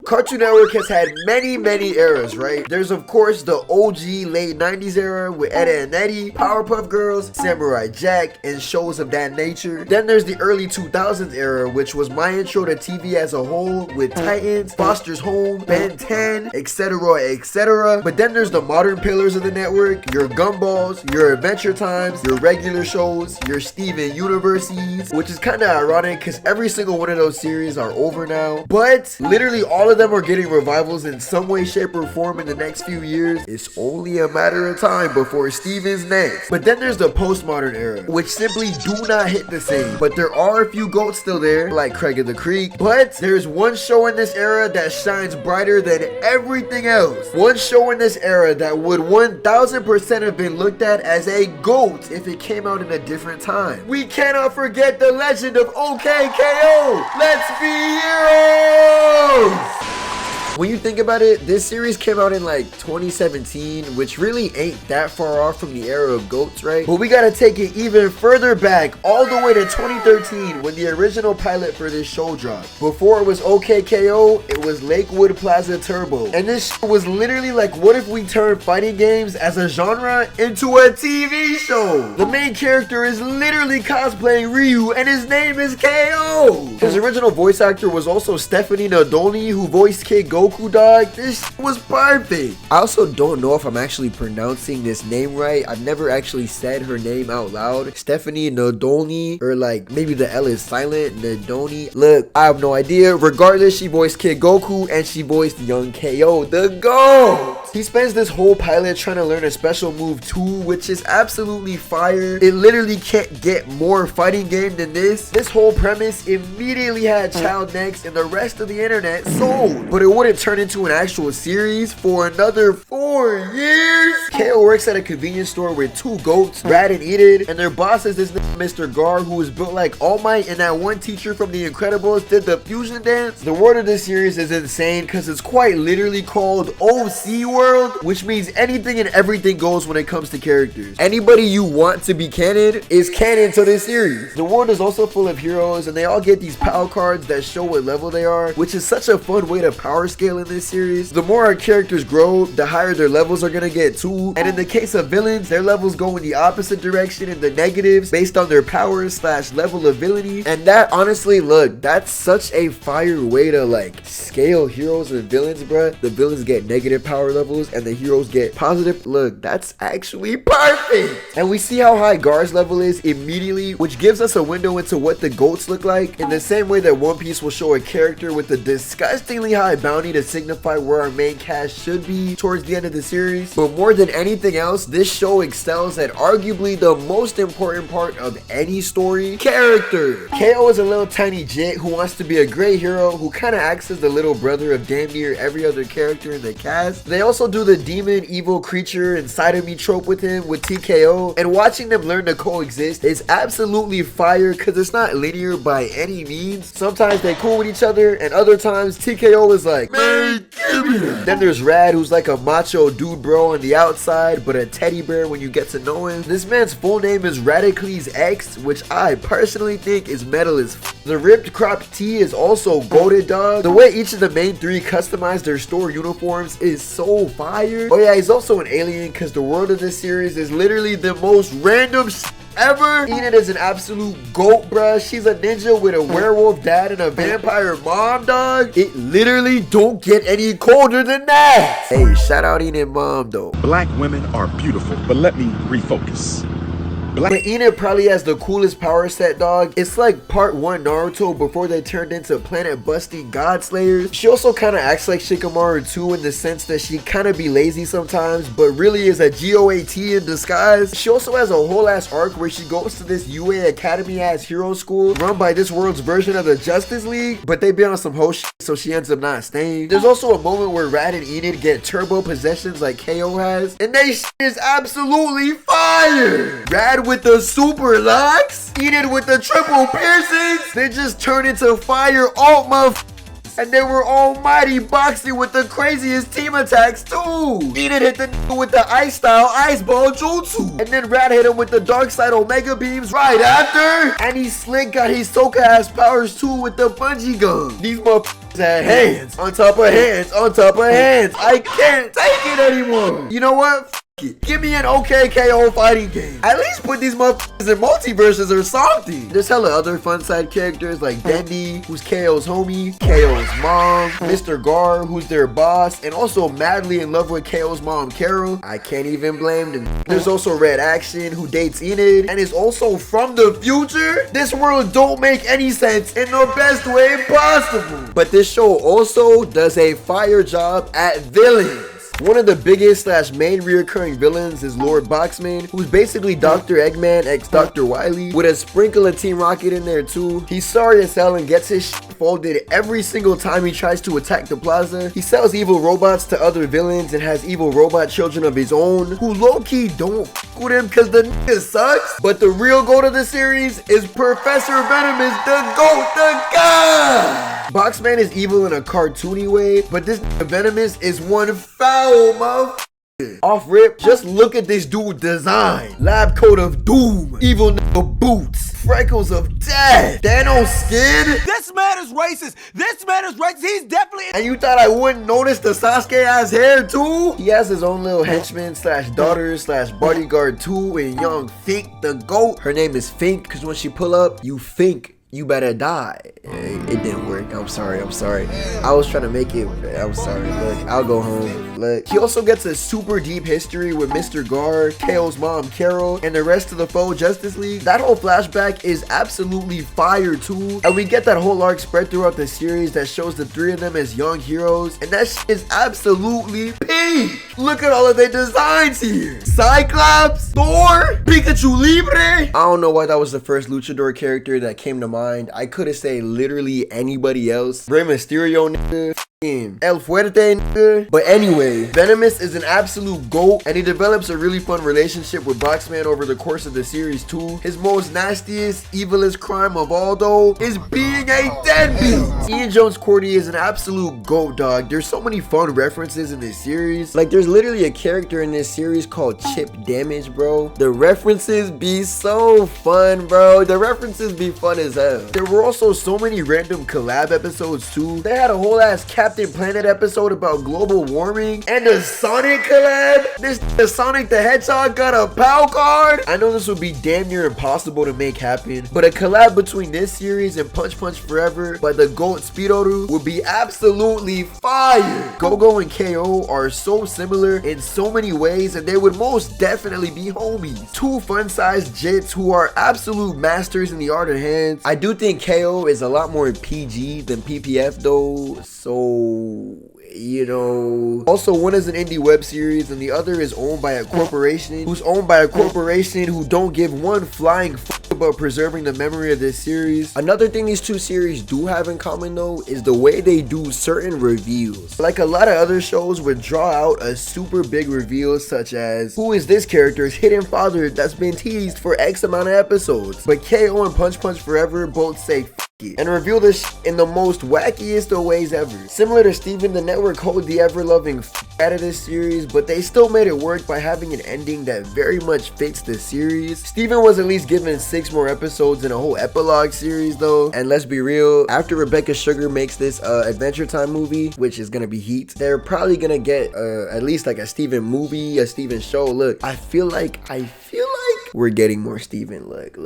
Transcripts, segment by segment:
Cartoon Network has had many eras, right? There's of course the OG late 90s era with Ed, Edd n Eddy, Powerpuff Girls, Samurai Jack, and shows of that nature. Then there's the early 2000s era, which was my intro to TV as a whole, with Titans, Foster's Home, Ben 10, etc. But then there's the modern pillars of the network, your Gumballs, your Adventure Times, your regular shows, your Steven Universes, which is kind of ironic because every single one of those series are over now. But literally all of them are getting revivals in some way, shape, or form in the next few years. It's only a matter of time before Steven's next. But then there's the postmodern era, which simply do not hit the same. But there are a few goats still there, like Craig of the Creek. But there's one show in this era that shines brighter than everything else. One show in this era that would 1000% have been looked at as a GOAT if it came out in a different time. We cannot forget the legend of OKKO. Let's be heroes! When you think about it, this series came out in like 2017, which really ain't that far off from the era of GOATs, right? But we gotta take it even further back, all the way to 2013, when the original pilot for this show dropped. Before it was OKKO, it was Lakewood Plaza Turbo. And this was literally like, what if we turned fighting games as a genre into a TV show? The main character is literally cosplaying Ryu, and his name is KO. His original voice actor was also Stephanie Nadolny, who voiced Kid Goku. Dog, this was perfect. I also don't know if I'm actually pronouncing this name right. I've never actually said her name out loud. Stephanie Nadolny, or like maybe the L is silent. Nadolny. Look, I have no idea. Regardless, she voiced Kid Goku and she voiced young KO, the GOAT. He spends this whole pilot trying to learn a special move too, which is absolutely fire. It literally can't get more fighting game than this. This whole premise immediately had child next and the rest of the internet sold. But it wouldn't turn into an actual series for another 4 years. KO works at a convenience store with two goats, Brad and Enid, and their boss is this Mr. Gar, who is built like All Might, and that one teacher from The Incredibles did the fusion dance. The word of this series is insane because it's quite literally called OC World, which means anything and everything goes when it comes to characters. Anybody you want to be canon is canon to this series. The world is also full of heroes, and they all get these PAL cards that show what level they are, which is such a fun way to power scale in this series. The more our characters grow, the higher their levels are gonna get too. And in the case of villains, their levels go in the opposite direction, in the negatives, based on their powers / level of ability. And that, honestly, look, that's such a fire way to like scale heroes and villains, bruh. The villains get negative power levels and the heroes get positive. Look, that's actually perfect. And we see how high Gar's level is immediately, which gives us a window into what the GOATs look like, in the same way that One Piece will show a character with a disgustingly high bounty to signify where our main cast should be towards the end of the series. But more than anything else, this show excels at arguably the most important part of any story: character. KO is a little tiny jit who wants to be a great hero, who kind of acts as the little brother of damn near every other character in the cast. They also do the demon evil creature inside of me trope with him with TKO, and watching them learn to coexist is absolutely fire because it's not linear by any means. Sometimes they cool with each other, and other times TKO is like, man, give me that. Then there's Rad, who's like a macho dude bro on the outside, but a teddy bear when you get to know him. This man's full name is Radicles X, which I personally think is metal as f. The ripped cropped tee is also goated, dog. The way each of the main three customize their store uniforms is so fire. Oh yeah, he's also an alien because the world of this series is literally the most random ever. Enid is an absolute goat, bruh. She's a ninja with a werewolf dad and a vampire mom, dog. It literally don't get any colder than that. Hey, shout out Enid mom though. Black women are beautiful, but let me refocus. But Enid probably has the coolest power set, dog. It's like part 1 Naruto before they turned into planet busting god slayers. She also kind of acts like Shikamaru too, in the sense that she kind of be lazy sometimes, but really is a GOAT in disguise. She also has a whole ass arc where she goes to this UA Academy ass hero school run by this world's version of the Justice League, but they be on some whole shit, so she ends up not staying. There's also a moment where Rad and Enid get turbo possessions like KO has, and they shit is absolutely fire. Rad with the super locks, Enid with the triple piercings, they just turn into fire alt motherfuckers. And they were almighty boxing with the craziest team attacks too. Enid hit the nigga with the ice style ice ball jutsu. And then Rad hit him with the dark side omega beams right after. And he slick got his Soka ass powers too with the bungee gun. These motherfuckers had hands on top of hands on top of hands. I can't take it anymore. You know what? F it. Give me an OK KO fighting game. At least put these motherfuckers in multiverses or something. There's hella other fun side characters like Dendi, who's KO's homie, KO's mom, Mr. Gar, who's their boss, and also madly in love with KO's mom, Carol. I can't even blame them. There's also Red Action, who dates Enid and is also from the future. This world don't make any sense in the best way possible. But this show also does a fire job at villains. One of the biggest / main reoccurring villains is Lord Boxman, who's basically Dr. Eggman x Dr. Wily, with a sprinkle of Team Rocket in there too. He's sorry as hell and gets his shit folded every single time he tries to attack the plaza. He sells evil robots to other villains and has evil robot children of his own, who low-key don't f with him cause the nigga sucks. But the real goat of the series is Professor Venomous, the GOAT, the god! Boxman is evil in a cartoony way, but this Venomous is one foul motherfucker. Off rip, just look at this dude design. Lab coat of doom, evil nigga boots, freckles of death, Thanos skin. This man is racist. This man is racist. He's definitely. And you thought I wouldn't notice the Sasuke ass hair too? He has his own little henchman / daughter / bodyguard too, in young Fink the GOAT. Her name is Fink because when she pull up, you think you better die. It didn't work. I'm sorry. I was trying to make it. I'm sorry. Look, I'll go home. Look. He also gets a super deep history with Mr. Gar, KO's mom, Carol, and the rest of the foe Justice League. That whole flashback is absolutely fire too. And we get that whole arc spread throughout the series that shows the three of them as young heroes. And that shit is absolutely peak. Look at all of their designs here. Cyclops, Thor, Pikachu Libre. I don't know why that was the first luchador character that came to mind. I could have said literally anybody else. Rey Mysterio, nigga. El Fuerte, nigga. But anyway, Venomous is an absolute GOAT, and he develops a really fun relationship with Boxman over the course of the series too. His most nastiest, evilest crime of all though is being a deadbeat. Ian Jones Cordy is an absolute GOAT, dog. There's so many fun references in this series. Like there's literally a character in this series called Chip Damage, bro. The references be so fun, bro. The references be fun as hell. There were also so many random collab episodes too. They had a whole ass Captain Planet episode about global warming and a Sonic collab. This Sonic the Hedgehog got a POW card. I know this would be damn near impossible to make happen, but a collab between this series and Punch Punch Forever by the GOAT Speedoru would be absolutely fire. Go-Go and KO are so similar in so many ways, and they would most definitely be homies. Two fun-sized jits who are absolute masters in the art of hands. I do think KO is a lot more PG than PPF though, so you know. Also, one is an indie web series and the other is owned by a corporation who's owned by a corporation who don't give one flying fuck about preserving the memory of this series. Another thing these two series do have in common though is the way they do certain reveals. Like a lot of other shows would draw out a super big reveal such as who is this character's hidden father that's been teased for X amount of episodes, but KO and Punch Punch Forever both say and reveal this in the most wackiest of ways ever. Similar to Steven, the network hold the ever-loving out of this series, but they still made it work by having an ending that very much fits the series. Steven was at least given 6 more episodes in a whole epilogue series though, and let's be real, after Rebecca Sugar makes this Adventure Time movie, which is gonna be heat, they're probably gonna get at least like a Steven movie, a Steven show. Look, I feel like we're getting more Steven. Look.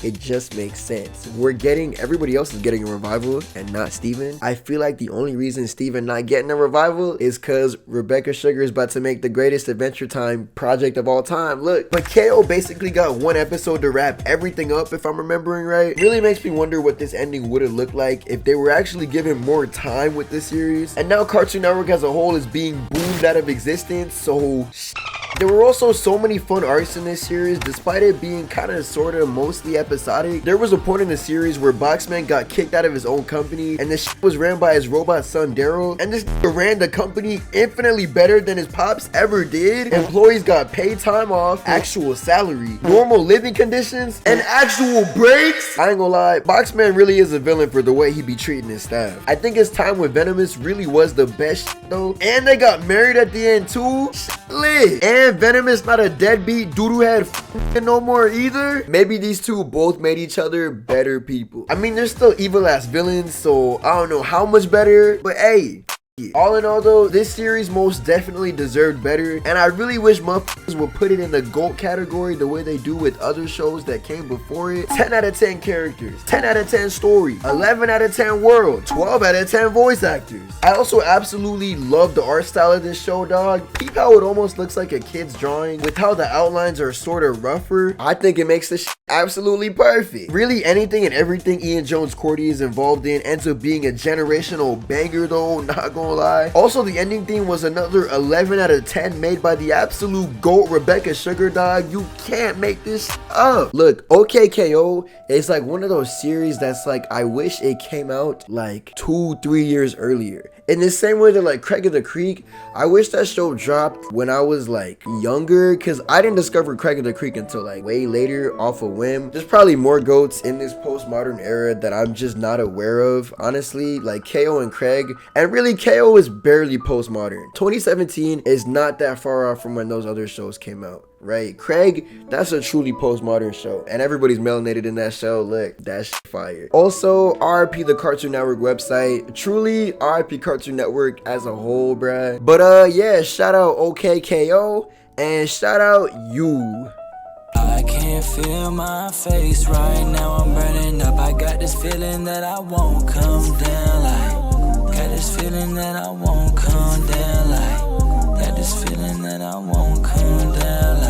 It just makes sense. Everybody else is getting a revival and not Steven. I feel like the only reason Steven not getting a revival is because Rebecca Sugar is about to make the greatest Adventure Time project of all time. Look, but KO basically got 1 episode to wrap everything up, if I'm remembering right. Really makes me wonder what this ending would have looked like if they were actually given more time with this series. And now Cartoon Network as a whole is being boomed out of existence, so there were also so many fun arcs in this series, despite it being kind of sort of mostly episodic. There was a point in the series where Boxman got kicked out of his own company, and this was ran by his robot son Daryl, and this ran the company infinitely better than his pops ever did. Employees got paid time off, actual salary, normal living conditions, and actual breaks. I ain't gonna lie, Boxman really is a villain for the way he be treating his staff. I think his time with Venomous really was the best though, and they got married at the end too. lit. And Venom is not a deadbeat doodoo head no more either. Maybe these two both made each other better people. I mean, they're still evil ass villains, so I don't know how much better, but hey. All in all though, this series most definitely deserved better, and I really wish motherfuckers would put it in the GOAT category the way they do with other shows that came before it. 10 out of 10 characters, 10 out of 10 story, 11 out of 10 world, 12 out of 10 voice actors. I also absolutely love the art style of this show, dog. Peep how it almost looks like a kid's drawing with how the outlines are sort of rougher. I think it makes this absolutely perfect. Really, anything and everything Ian Jones Cordy is involved in ends up being a generational banger though, not gonna lie. Also, the ending theme was another 11 out of 10 made by the absolute GOAT Rebecca Sugar, dog. You can't make this up. Look, OKKO is like one of those series that's like, I wish it came out like 2-3 years earlier. In the same way that like Craig of the Creek, I wish that show dropped when I was like younger, because I didn't discover Craig of the Creek until like way later off a whim. There's probably more GOATs in this postmodern era that I'm just not aware of, honestly, like KO and Craig. And really, KO is barely postmodern. 2017 is not that far off from when those other shows came out, right? Craig, that's a truly postmodern show, and everybody's melanated in that show. Look, that's fire. Also, RIP the Cartoon Network website. Truly, RIP Cartoon Network as a whole, bruh. But yeah, shout out OKKO and shout out you. I can't feel my face right now, I'm burning up. I got this feeling that I won't come down, like, got this feeling that I won't come down, like, got this feeling that I won't come